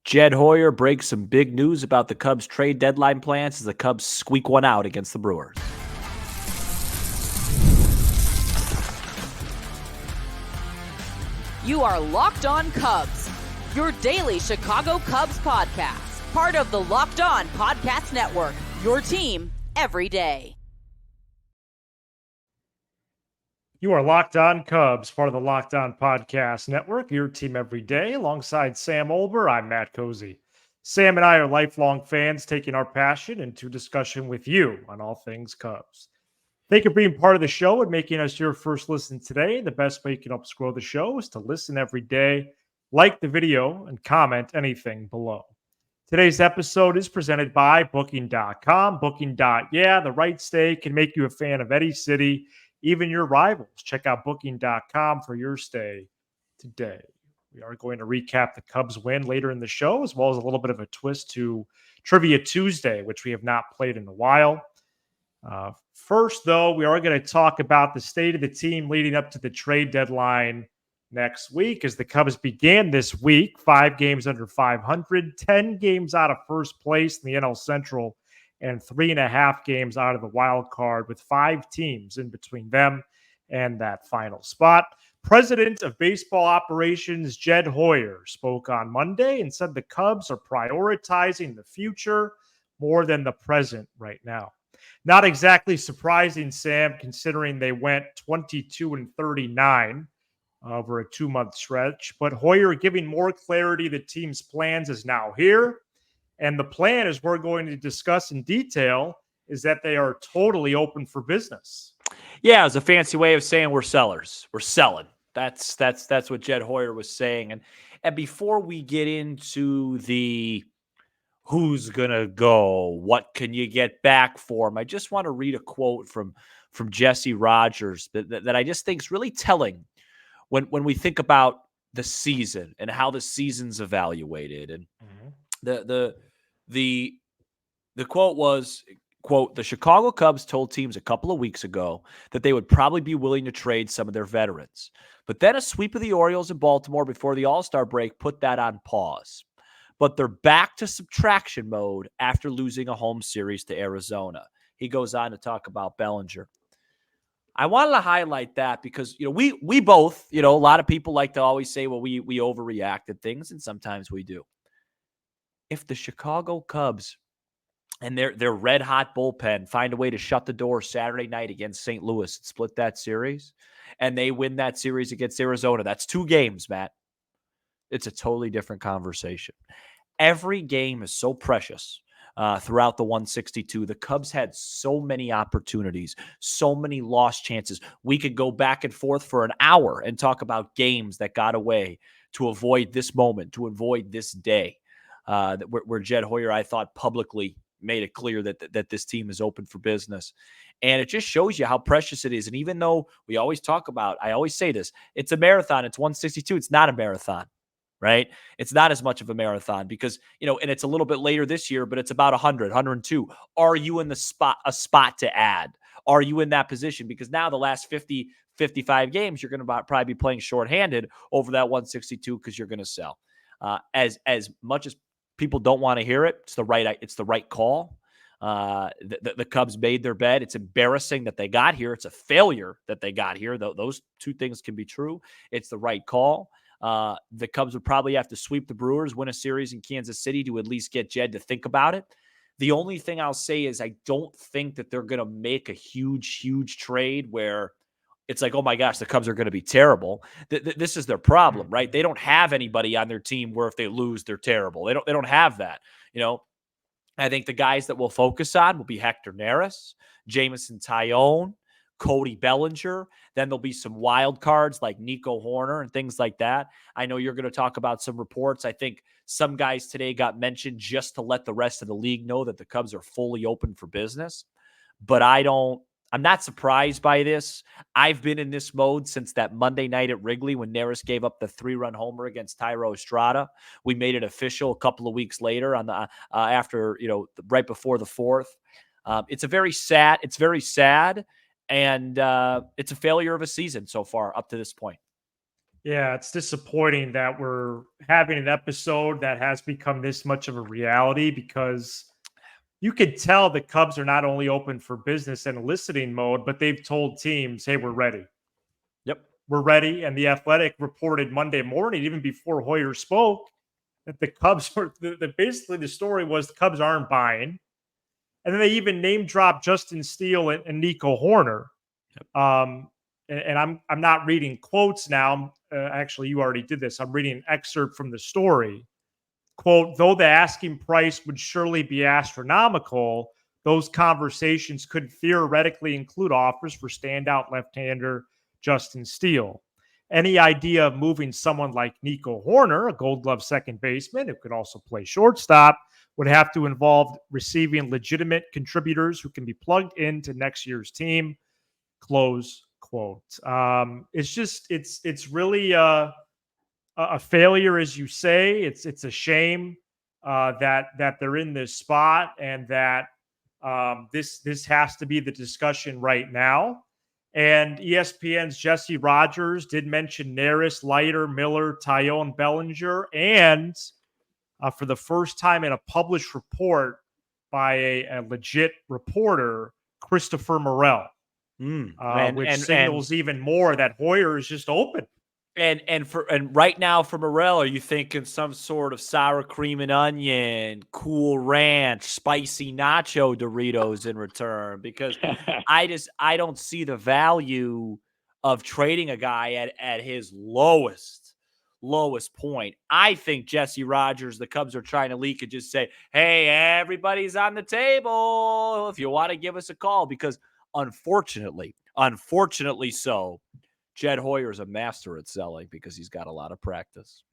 Jed Hoyer breaks some big news about the Cubs trade deadline plans as the Cubs squeak one out against the Brewers. You are Locked On Cubs, your daily Chicago Cubs podcast, part of the Locked On Podcast Network, your team every day. You are Locked On Cubs, part of the Locked On Podcast Network, your team every day. Alongside Sam Olber, I'm Matt Cozy. Sam and I are lifelong fans taking our passion into discussion with you on all things Cubs. Thank you for being part of the show and making us your first listen today. The best way you can help us grow the show is to listen every day, like the video, and comment anything below. Today's episode is presented by Booking.com. Booking.yeah, the right stay can make you a fan of any city, even your rivals. Check out Booking.com for your stay today. We are going to recap the Cubs win later in the show, as well as a little bit of a twist to Trivia Tuesday, which we have not played in a while. First, though, we are going to talk about the state of the team leading up to the trade deadline next week, as the Cubs began this week 5 games under 500, 10 games out of first place in the NL Central, and 3.5 games out of the wild card, with 5 teams in between them and that final spot. President of Baseball Operations Jed Hoyer spoke on Monday and said the Cubs are prioritizing the future more than the present right now. Not exactly surprising, Sam, considering they went 22-39 over a 2-month stretch. But Hoyer giving more clarity the team's plans is now here. And the plan, as we're going to discuss in detail, is that they are totally open for business. Yeah, it's a fancy way of saying we're sellers. We're selling. That's what Jed Hoyer was saying. And before we get into the who's gonna go, what can you get back for him, I just want to read a quote from Jesse Rogers that I just think is really telling when we think about the season and how the season's evaluated. And the quote was, quote, "The Chicago Cubs told teams a couple of weeks ago that they would probably be willing to trade some of their veterans. But then a sweep of the Orioles in Baltimore before the All-Star break put that on pause. But they're back to subtraction mode after losing a home series to Arizona." He goes on to talk about Bellinger. I wanted to highlight that because, we both, a lot of people like to always say, well, we overreact at things, and sometimes we do. If the Chicago Cubs and their red-hot bullpen find a way to shut the door Saturday night against St. Louis and split that series, and they win that series against Arizona, that's 2 games, Matt. It's a totally different conversation. Every game is so precious throughout the 162. The Cubs had so many opportunities, so many lost chances. We could go back and forth for an hour and talk about games that got away to avoid this moment, to avoid this day, where Jed Hoyer, I thought, publicly made it clear that this team is open for business. And it just shows you how precious it is. And even though we always talk about, I always say this, it's a marathon, it's 162, it's not a marathon. Right? It's not as much of a marathon because, and it's a little bit later this year, but it's about 100, 102. Are you in a spot to add? Are you in that position? Because now the last 50, 55 games, you're going to probably be playing shorthanded over that 162 because you're going to sell. As much as people don't want to hear it, it's the right call. The Cubs made their bed. It's embarrassing that they got here. It's a failure that they got here. Those two things can be true. It's the right call. The Cubs would probably have to sweep the Brewers, win a series in Kansas City to at least get Jed to think about it. The only thing I'll say is I don't think that they're going to make a huge trade where it's like, oh my gosh, the Cubs are going to be terrible. This is their problem, right? They don't have anybody on their team where if they lose, they're terrible. They don't have that. I think the guys that we'll focus on will be Hector Neris, Jameson Taillon, Cody Bellinger. Then there'll be some wild cards like Nico Horner and things like that. I know you're going to talk about some reports. I think some guys today got mentioned just to let the rest of the league know that the Cubs are fully open for business. But I'm not surprised by this. I've been in this mode since that Monday night at Wrigley when Neris gave up the 3-run homer against Thairo Estrada. We made it official a couple of weeks later on the after, right before the 4th. It's very sad. And it's a failure of a season so far up to this point. Yeah, it's disappointing that we're having an episode that has become this much of a reality because you could tell the Cubs are not only open for business and listening mode, but they've told teams, hey, we're ready. Yep. We're ready. And the Athletic reported Monday morning, even before Hoyer spoke, that the Cubs were basically the story was the Cubs aren't buying. And then they even name dropped Justin Steele and Nico Horner. And I'm not reading quotes now. Actually, you already did this. I'm reading an excerpt from the story. Quote, though the asking price would surely be astronomical, those conversations could theoretically include offers for standout left-hander Justin Steele. Any idea of moving someone like Nico Horner, a gold glove second baseman who could also play shortstop, would have to involve receiving legitimate contributors who can be plugged into next year's team. Close quote. It's really a failure, as you say. It's a shame that they're in this spot, and that this has to be the discussion right now. And ESPN's Jesse Rogers did mention Neris, Leiter, Miller, Tyone, Bellinger, and for the first time in a published report by a legit reporter, Christopher Morel, which signals even more that Hoyer is just open. And right now for Morel, are you thinking some sort of sour cream and onion, Cool Ranch, spicy nacho Doritos in return? Because I don't see the value of trading a guy at his lowest point. I think Jesse Rogers, the Cubs are trying to leak and just say, hey, everybody's on the table if you want to give us a call. Because unfortunately so, Jed Hoyer is a master at selling because he's got a lot of practice.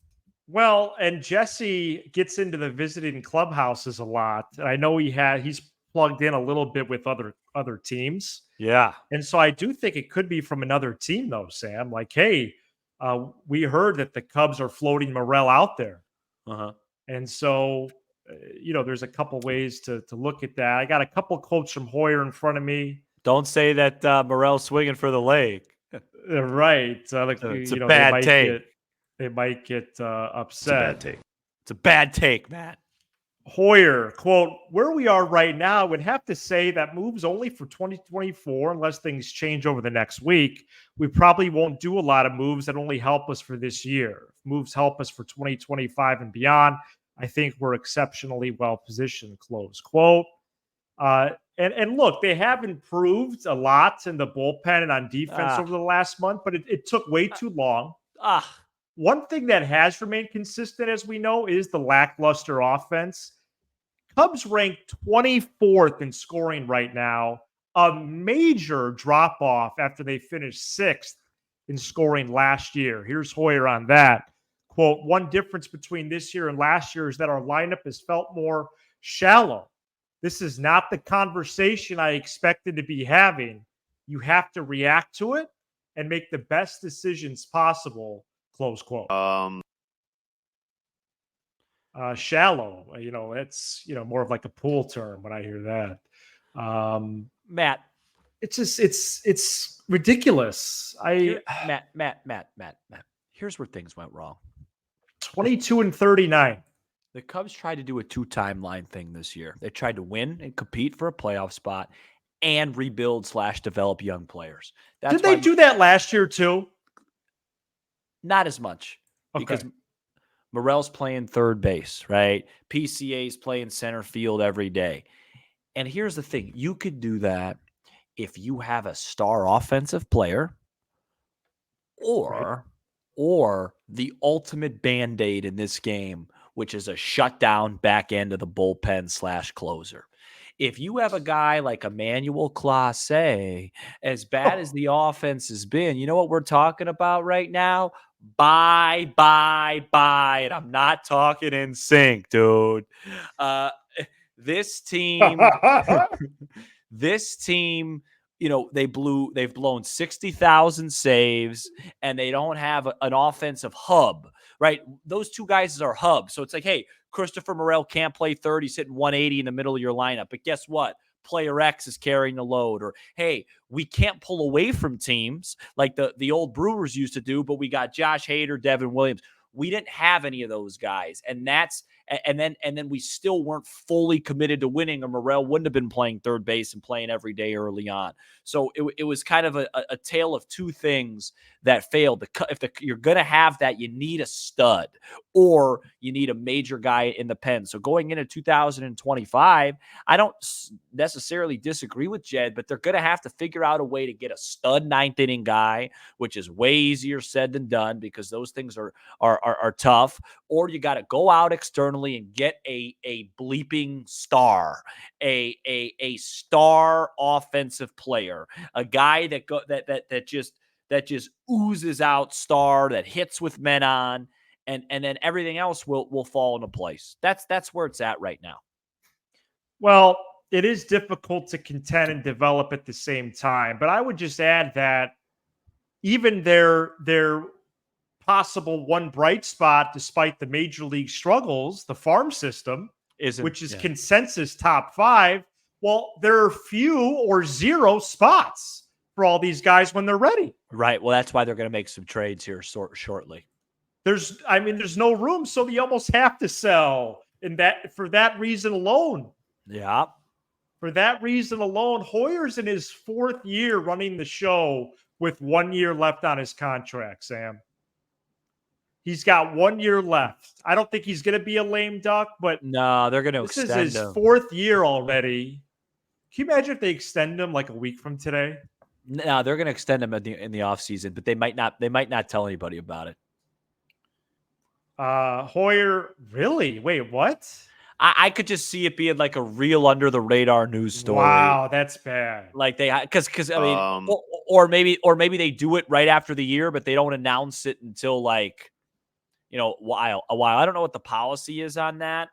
Well, and Jesse gets into the visiting clubhouses a lot. I know he's plugged in a little bit with other teams. Yeah. And so I do think it could be from another team though, Sam. Like, hey, we heard that the Cubs are floating Morel out there. Uh-huh. And so, there's a couple ways to look at that. I got a couple quotes from Hoyer in front of me. Don't say that Morel's swinging for the leg. Right. It's a bad take. They might get upset. It's a bad take, Matt. Hoyer, quote, where we are right now, I would have to say that moves only for 2024 unless things change over the next week. We probably won't do a lot of moves that only help us for this year. If moves help us for 2025 and beyond, I think we're exceptionally well positioned, close quote. And look, they have improved a lot in the bullpen and on defense over the last month, but it took way too long. One thing that has remained consistent, as we know, is the lackluster offense. Cubs ranked 24th in scoring right now, a major drop off after they finished 6th in scoring last year. Here's Hoyer on that. Quote, one difference between this year and last year is that our lineup has felt more shallow. This is not the conversation I expected to be having. You have to react to it and make the best decisions possible. Close quote. Shallow, it's more of like a pool term when I hear that. Matt, it's just it's ridiculous. Matt. Here's where things went wrong. 22-39. The Cubs tried to do a 2-timeline thing this year. They tried to win and compete for a playoff spot and rebuild/develop young players. Did they do that last year too? Not as much, because Morel's playing third base, right? PCA's playing center field every day. And here's the thing. You could do that if you have a star offensive player or the ultimate Band-Aid in this game, which is a shutdown back end of the bullpen/closer. If you have a guy like Emmanuel Clase, as bad as the offense has been, you know what we're talking about right now? Bye. And I'm not talking in sync, dude. This team, they've blown 60,000 saves, and they don't have an offensive hub, right? Those two guys are hubs. So it's like, hey, Christopher Morel can't play third. He's hitting 180 in the middle of your lineup. But guess what? player X is carrying the load, or hey, we can't pull away from teams like the old Brewers used to do, but we got Josh Hader, Devin Williams. We didn't have any of those guys, and then we still weren't fully committed to winning, or Morrell wouldn't have been playing third base and playing every day early on. So it was kind of a tale of two things that failed. If you're going to have that, you need a stud or you need a major guy in the pen. So going into 2025, I don't necessarily disagree with Jed, but they're going to have to figure out a way to get a stud ninth inning guy, which is way easier said than done because those things are tough. Or you got to go out externally and get a bleeping star, a star offensive player, a guy that just oozes out star, that hits with men on, and then everything else will fall into place. That's where it's at right now. Well, it is difficult to contend and develop at the same time, but I would just add that even their possible one bright spot, despite the major league struggles, the farm system, which is consensus top 5. Well, there are few or zero spots for all these guys when they're ready. Right. Well, that's why they're going to make some trades here shortly. There's no room, so you almost have to sell. For that reason alone. Yeah. For that reason alone, Hoyer's in his 4th year running the show with 1 year left on his contract, Sam. He's got 1 year left. I don't think he's going to be a lame duck, but no, they're going to extend him. This is his 4th year already. Can you imagine if they extend him like a week from today? No, they're going to extend him in the offseason, but they might not tell anybody about it. Hoyer, really? Wait, what? I could just see it being like a real under the radar news story. Wow, that's bad. Like because I mean, or maybe they do it right after the year, but they don't announce it until like, a while. I don't know what the policy is on that,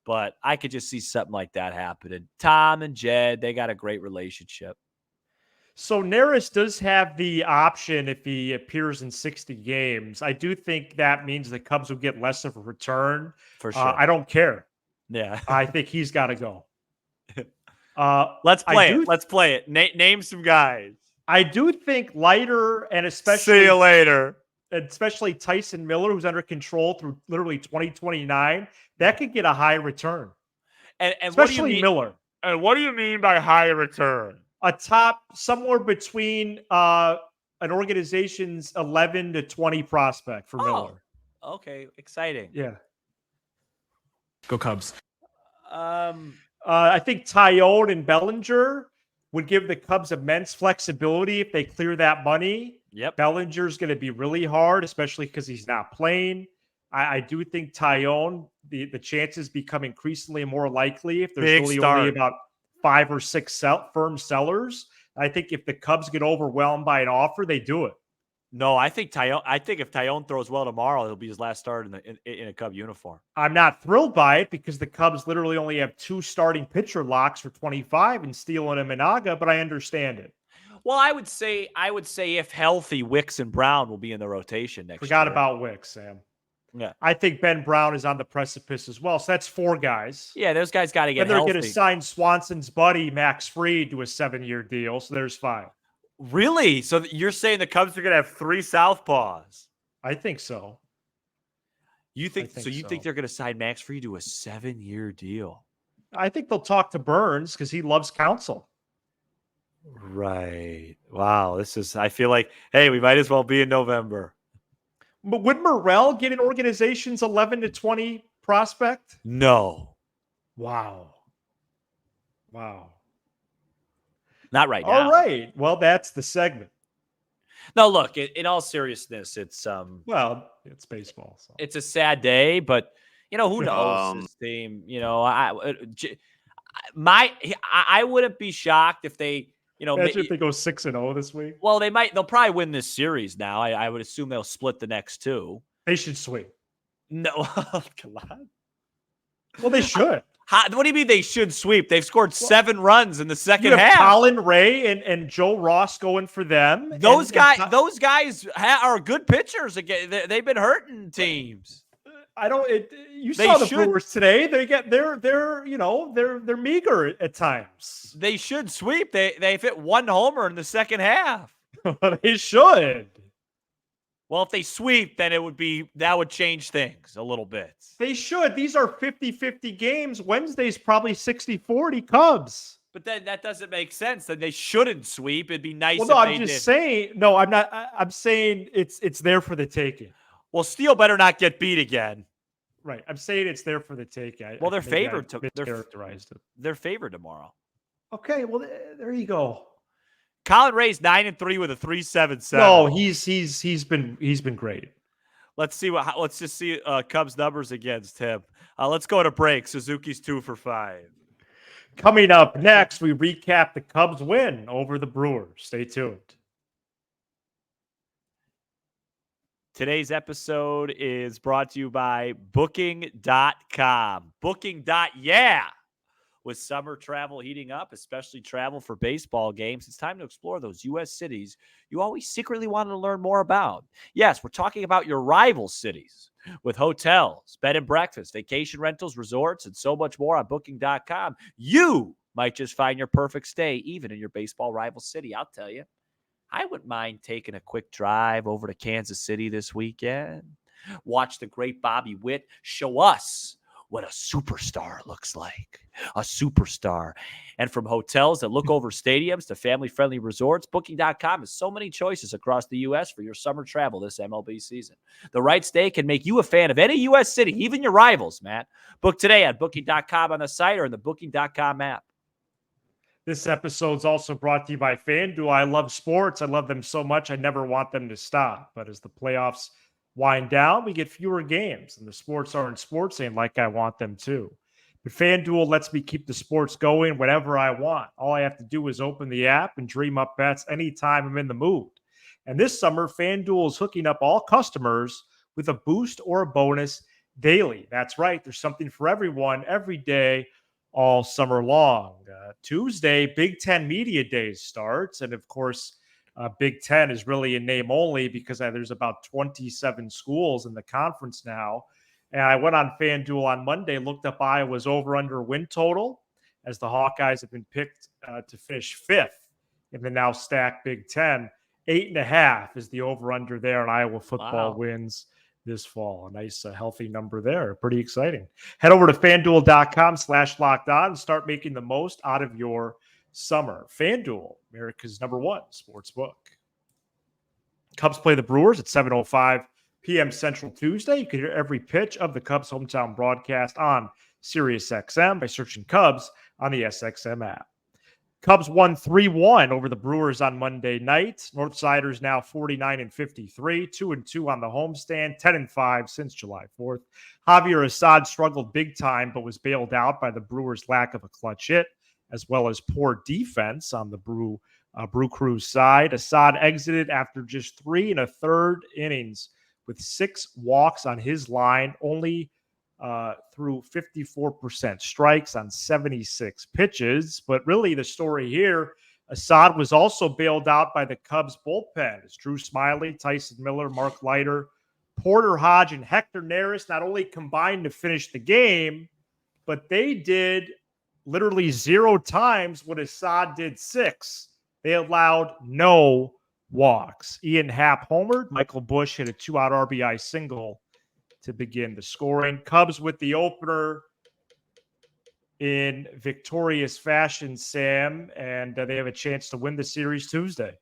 but I could just see something like that happening. Tom and Jed, they got a great relationship. So Neris does have the option if he appears in 60 games. I do think that means the Cubs will get less of a return. For sure. I don't care. Yeah. I think he's got to go. Let's play it. Name some guys. I do think Leiter and especially see you later. Especially Tyson Miller, who's under control through literally 2029, that could get a high return. And especially Miller. And what do you mean by high return? A top somewhere between an organization's 11 to 20 prospect for Miller. Okay, exciting. Yeah. Go Cubs. I think Tyone and Bellinger would give the Cubs immense flexibility if they clear that money. Yep. Bellinger's going to be really hard, especially because he's not playing. I do think Tyone, the chances become increasingly more likely if there's really only about 5 or 6 firm sellers. I think if the Cubs get overwhelmed by an offer, they do it. No, I think if Tyone throws well tomorrow, it'll be his last start in a Cub uniform. I'm not thrilled by it because the Cubs literally only have 2 starting pitcher locks for 25 and Steele and Imanaga, but I understand it. Well, I would say if healthy, Wicks and Brown will be in the rotation next year. Forgot about Wicks, Sam. Yeah. I think Ben Brown is on the precipice as well. So that's 4 guys. Yeah, those guys got to get healthy. healthy. They're going to sign Swanson's buddy, Max Fried, to a 7-year deal. So there's 5. Really? So you're saying the Cubs are going to have 3 southpaws? I think so. You think they're going to sign Max Fried to a 7-year deal? I think they'll talk to Burns because he loves counsel. Right. Wow. I feel like, hey, we might as well be in November. But would Morrell get an organization's 11 to 20 prospect? No. Wow. Not right now. All right. Well, that's the segment. No, look, in all seriousness, it's it's baseball. So. It's a sad day, but who knows this team? I wouldn't be shocked if they, imagine if they go 6-0 this week. Well, they'll probably win this series now. I would assume they'll split the next 2. They should sweep. No, come on. Well, they should. What do you mean they should sweep? They've scored 7 runs in the second half. Colin Ray and Joe Ross going for them. Those guys are good pitchers. Again, they've been hurting teams. I don't. You They saw the should. Brewers today. They're meager at times. They should sweep. They've hit one homer in the second half. They should. Well, if they sweep, then that would change things a little bit. They should. These are 50-50 games. Wednesday's probably 60-40 Cubs. But then that doesn't make sense. Then they shouldn't sweep. It'd be nice Well, no, if I'm they just did. saying. No, I'm not. I'm saying it's there for the taking. Well, Steele better not get beat again. Right. I'm saying it's there for the taking. Well, they're favored. They're characterized it. They're favored tomorrow. Okay. Well, there you go. Colin Ray's 9-3 with a 3.77. No, he's been great. Let's just see Cubs numbers against him. Let's go to break. Suzuki's 2 for 5. Coming up next, we recap the Cubs win over the Brewers. Stay tuned. Today's episode is brought to you by Booking.com. Yeah. With summer travel heating up, especially travel for baseball games, it's time to explore those U.S. cities you always secretly wanted to learn more about. Yes, we're talking about your rival cities with hotels, bed and breakfast, vacation rentals, resorts, and so much more on Booking.com. You might just find your perfect stay, even in your baseball rival city. I'll tell you, I wouldn't mind taking a quick drive over to Kansas City this weekend. Watch the great Bobby Witt show us what a superstar looks like. A superstar. And from hotels that look over stadiums to family-friendly resorts, Booking.com has so many choices across the U.S. for your summer travel this MLB season. The right stay can make you a fan of any U.S. city, even your rivals, Matt. Book today at Booking.com on the site or in the Booking.com app. This episode's also brought to you by FanDuel. I love sports. I love them so much. I never want them to stop. But as the playoffs wind down, we get fewer games, and the sports aren't sportsing like I want them to. But FanDuel lets me keep the sports going whenever I want. All I have to do is open the app and dream up bets anytime I'm in the mood. And this summer, FanDuel is hooking up all customers with a boost or a bonus daily. That's right. There's something for everyone every day, all summer long. Tuesday, Big Ten Media Days starts. And of course, Big Ten is really in name only because there's about 27 schools in the conference now. And I went on FanDuel on Monday, looked up Iowa's over-under win total, as the Hawkeyes have been picked to finish fifth in the now stacked Big Ten. 8.5 is the over-under there, and Iowa football wins this fall. A nice, healthy number there. Pretty exciting. Head over to FanDuel.com/lockedon and start making the most out of your summer. FanDuel, America's #1 sportsbook. Cubs play the Brewers at 7:05 p.m. Central Tuesday. You can hear every pitch of the Cubs hometown broadcast on SiriusXM by searching Cubs on the SXM app. Cubs won 3-1 over the Brewers on Monday night. Northsiders now 49-53, 2-2 on the homestand, 10-5 since July 4th. Javier Assad struggled big time, but was bailed out by the Brewers' lack of a clutch hit, as well as poor defense on the Brew Crew's side. Assad exited after just 3 1/3 innings with 6 walks on his line, only threw 54% strikes on 76 pitches. But really the story here, Assad was also bailed out by the Cubs bullpen. It's Drew Smiley, Tyson Miller, Mark Leiter, Porter Hodge, and Hector Neris not only combined to finish the game, but they did literally 0 times what Assad did 6. They allowed no walks. Ian Happ homered. Michael Busch hit a 2-out RBI single to begin the scoring. Cubs with the opener in victorious fashion, Sam, and they have a chance to win the series Tuesday.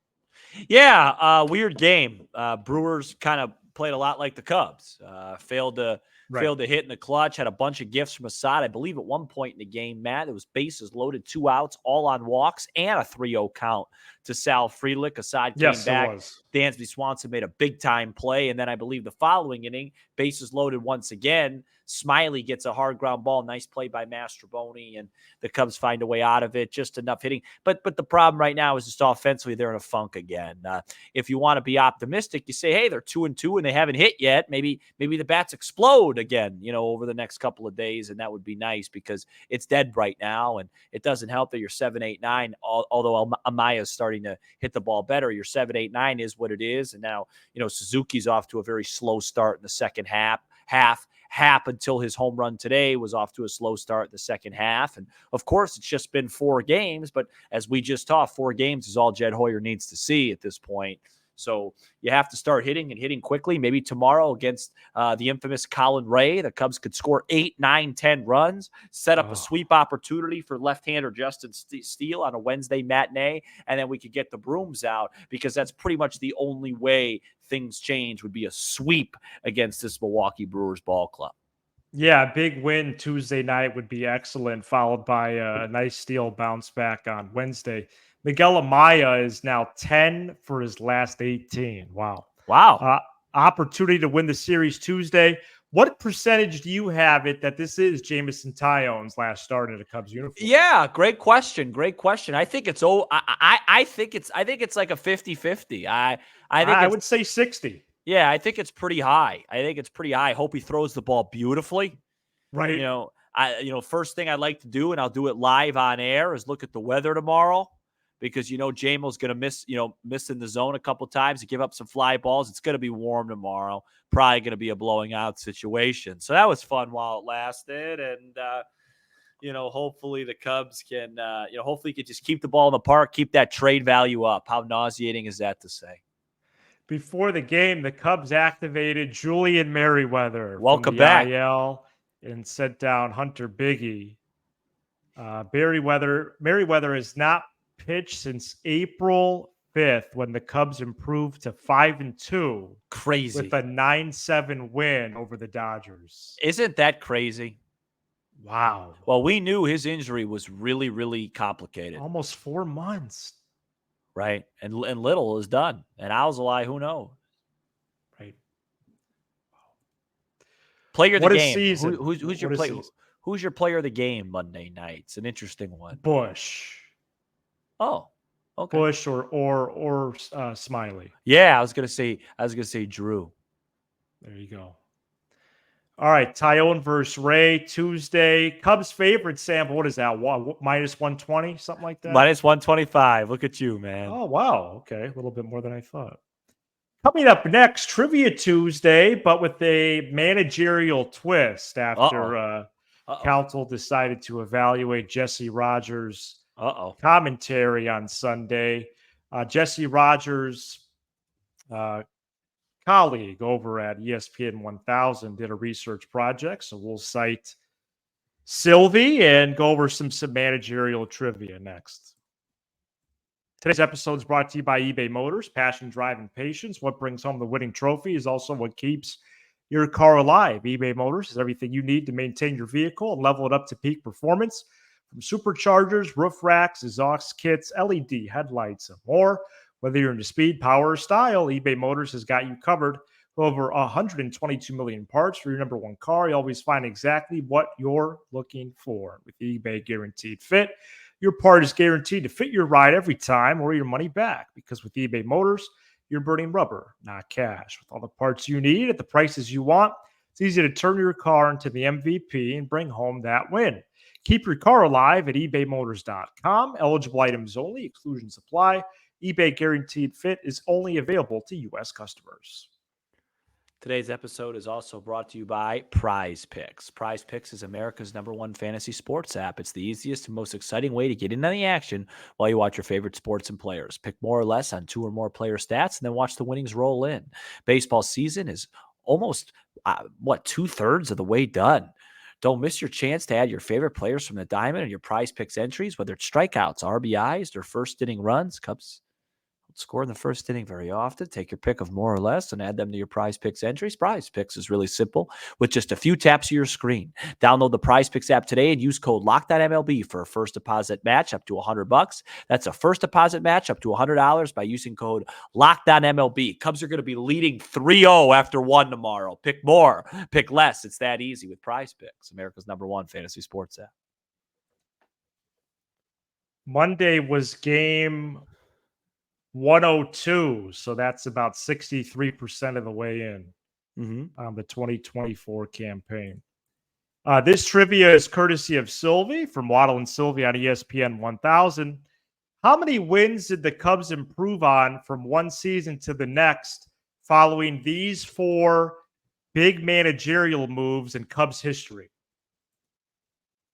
Yeah, weird game. Brewers kind of played a lot like the Cubs. Failed to hit in the clutch, had a bunch of gifts from Assad. I believe at one point in the game, Matt, it was bases loaded, 2 outs, all on walks, and a 3-0 count to Sal Frelick. Assad came back. Dansby Swanson made a big-time play, and then I believe the following inning, bases loaded once again. Smiley gets a hard ground ball. Nice play by Mastroboni, and the Cubs find a way out of it. Just enough hitting. But the problem right now is just offensively they're in a funk again. If you want to be optimistic, you say, hey, they're 2-2 and they haven't hit yet. Maybe the bats explode again, over the next couple of days, and that would be nice because it's dead right now, and it doesn't help that you're 7-8-9. Although Amaya's starting to hit the ball better, your 7-8-9 is what it is, and now Suzuki's off to a very slow start in the second half Happ, until his home run today, was off to a slow start in the second half. And of course, it's just been 4 games, but as we just talked, 4 games is all Jed Hoyer needs to see at this point. So you have to start hitting and hitting quickly. Maybe tomorrow against the infamous Colin Ray, the Cubs could score 8, 9, 10 runs, set up a sweep opportunity for left-hander Justin Steele on a Wednesday matinee, and then we could get the brooms out, because that's pretty much the only way things change, would be a sweep against this Milwaukee Brewers ball club. Yeah, big win Tuesday night would be excellent, followed by a nice Steele bounce back on Wednesday. Miguel Amaya is now 10 for his last 18. Wow. Opportunity to win the series Tuesday. What percentage do you have it that this is Jameson Taillon's last start in a Cubs uniform? Yeah, great question. Great question. I think it's I think it's like a 50-50. I would say 60. Yeah, I think it's pretty high. I hope he throws the ball beautifully. Right. First thing I'd like to do, and I'll do it live on air, is look at the weather tomorrow, because Jamo's going to miss in the zone a couple times and give up some fly balls. It's going to be warm tomorrow. Probably going to be a blowing out situation. So that was fun while it lasted. And, hopefully the Cubs can, hopefully can just keep the ball in the park, keep that trade value up. How nauseating is that to say? Before the game, the Cubs activated Julian Merriweather Welcome from the back. IL and sent down Hunter Biggie. Merriweather has not pitched since April 5th, when the Cubs improved to 5-2. Crazy. With a 9-7 win over the Dodgers. Isn't that crazy? Wow. Well, we knew his injury was really, really complicated. Almost 4 months. Right. And little is done. And Alzolay, who knows? Right. Player of the What a game. season. Who's your player? Who's your player of the game Monday night? It's an interesting one. Bush. Oh, okay. Bush or Smiley. Yeah, I was gonna say Drew. There you go. All right, Taillon versus Ray Tuesday. Cubs favorite, Sam. What is that? Minus 120, something like that? Minus 125. Look at you, man. Oh, wow. Okay, a little bit more than I thought. Coming up next, Trivia Tuesday, but with a managerial twist after Council decided to evaluate Jesse Rogers' commentary on Sunday. Jesse Rogers' colleague over at ESPN 1000 did a research project, so we'll cite Sylvie and go over some managerial trivia next. Today's episode is brought to you by eBay Motors. Passion, drive, and patience. What brings home the winning trophy is also what keeps your car alive. eBay Motors is everything you need to maintain your vehicle and level it up to peak performance. From superchargers, roof racks, exhaust kits, LED headlights, and more. Whether you're into speed, power, or style, eBay Motors has got you covered. Over 122 million parts for your number one car. You always find exactly what you're looking for. With eBay Guaranteed Fit, your part is guaranteed to fit your ride every time or your money back. Because with eBay Motors, you're burning rubber, not cash. With all the parts you need at the prices you want, it's easy to turn your car into the MVP and bring home that win. Keep your car alive at ebaymotors.com. Eligible items only. Exclusions apply. eBay Guaranteed Fit is only available to U.S. customers. Today's episode is also brought to you by Prize Picks. Prize Picks is America's #1 fantasy sports app. It's the easiest and most exciting way to get in on the action while you watch your favorite sports and players. Pick more or less on 2 or more player stats and then watch the winnings roll in. Baseball season is almost, 2/3 of the way done. Don't miss your chance to add your favorite players from the diamond and your Prize Picks entries, whether it's strikeouts, RBIs, or first inning runs. Cubs score in the first inning very often. Take your pick of more or less and add them to your Prize Picks entries. Prize Picks is really simple with just a few taps of your screen. Download the Prize Picks app today and use code LOCKEDONMLB for a first deposit match up to $100. That's a first deposit match up to $100 by using code LOCKEDONMLB. Cubs are going to be leading 3-0 after 1 tomorrow. Pick more, pick less. It's that easy with Prize Picks, America's #1 fantasy sports app. Monday was game 102, so that's about 63% of the way in on the 2024 campaign. This trivia is courtesy of Sylvie from Waddle and Sylvie on ESPN 1000. How many wins did the Cubs improve on from one season to the next following these 4 big managerial moves in Cubs history.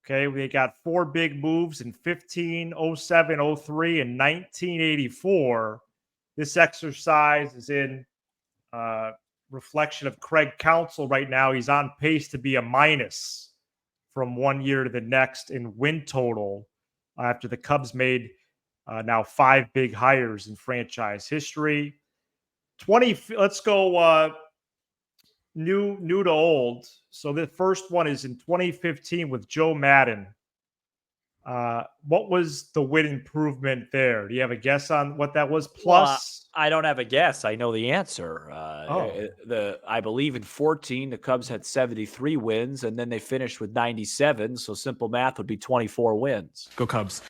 Okay, we got 4 big moves in 15, 07, 03, and 1984. This exercise is in reflection of Craig Counsell right now. He's on pace to be a minus from one year to the next in win total after the Cubs made now 5 big hires in franchise history. Let's go new to old. So the first one is in 2015 with Joe Madden. What was the win improvement there? Do you have a guess on what that was? Plus, I don't have a guess. I know the answer. I believe in 14, the Cubs had 73 wins, and then they finished with 97. So simple math would be 24 wins. Go Cubs.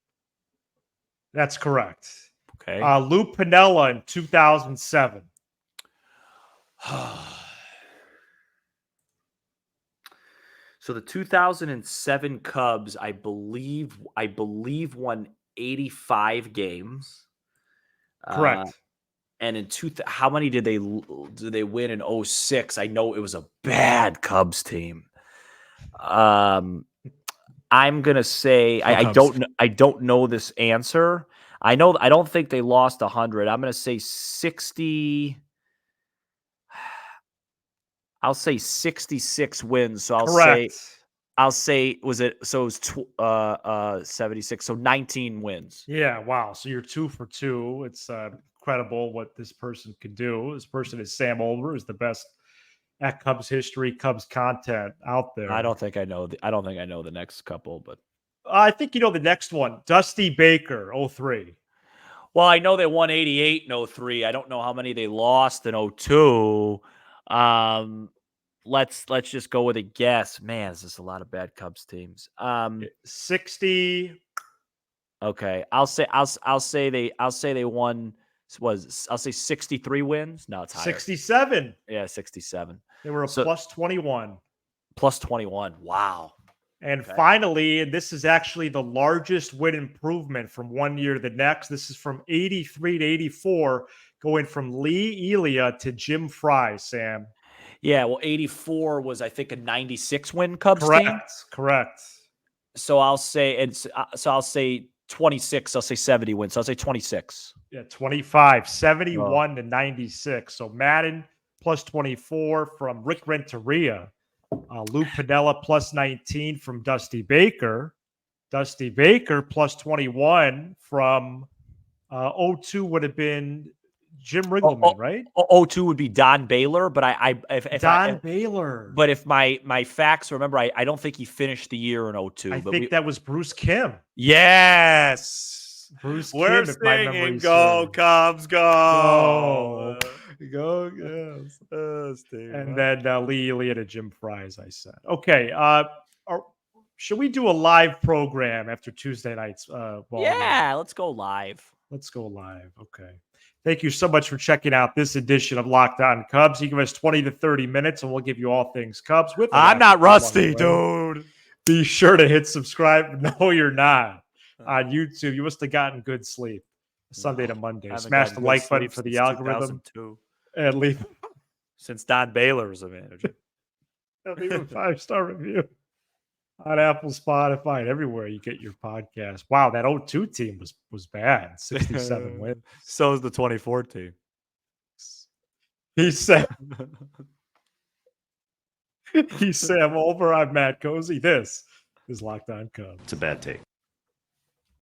that's correct. Okay. Lou Piniella in 2007. So the 2007 Cubs, I believe won 85 games. Correct. And in how many did they win in 06? I know it was a bad Cubs team. I'm gonna say I don't know this answer. I don't think they lost 100. I'm gonna say 60. I'll say 66 wins. So Correct. I'll say was it 76. So 19 wins. Yeah, wow. So you're 2 for 2. It's incredible what this person could do. This person is Sam Olver, is the best at Cubs history, Cubs content out there. I don't think I know the next couple, but I think you know the next one. Dusty Baker, 03. well, I know they won 88 in 03. I don't know how many they lost in 02. Let's just go with a guess. Man, this is a lot of bad Cubs teams. 60. Okay, I'll say they won. I'll say 63 wins. No, it's higher. 67. Yeah, 67. They were a plus 21. Plus 21. Wow. And finally, and this is actually the largest win improvement from one year to the next. This is from 83 to 84, going from Lee Elia to Jim Fry, Sam. Yeah, well, 84 was, I think, a 96 win Cubs team. Correct. So I'll say 26. I'll say 70 wins. So I'll say 26. Yeah, 25, 71 to 96. So Madden plus 24 from Rick Renteria. Lou Piniella plus 19 from Dusty Baker. Dusty Baker plus 21 from 02 would have been Jim Riggleman, right? 02 would be Don Baylor, but Baylor. But if my facts, remember, I don't think he finished the year in 02. I think that was Bruce Kim. Yes. Bruce We're Kim, if my singing, memory go, serves. Cubs, go. Go, yes. Steve, And then Lee Elia to Jim Fry, as I said. Okay. Should we do a live program after Tuesday night's ball game? Yeah, let's go live. Let's go live. Okay. Thank you so much for checking out this edition of Locked On Cubs. You give us 20 to 30 minutes, and we'll give you all things Cubs. I'm not rusty, dude. Be sure to hit subscribe. No, you're not. On YouTube, you must have gotten good sleep Sunday to Monday. Smash the like button for the algorithm. And leave since Don Baylor was a manager. Leave a 5-star review on Apple, Spotify, and everywhere you get your podcast. Wow, that 02 team was bad. 67 wins. So is the 2014. He's Sam Olver. I'm Matt Cozy. This is Locked On Cubs. It's a bad take.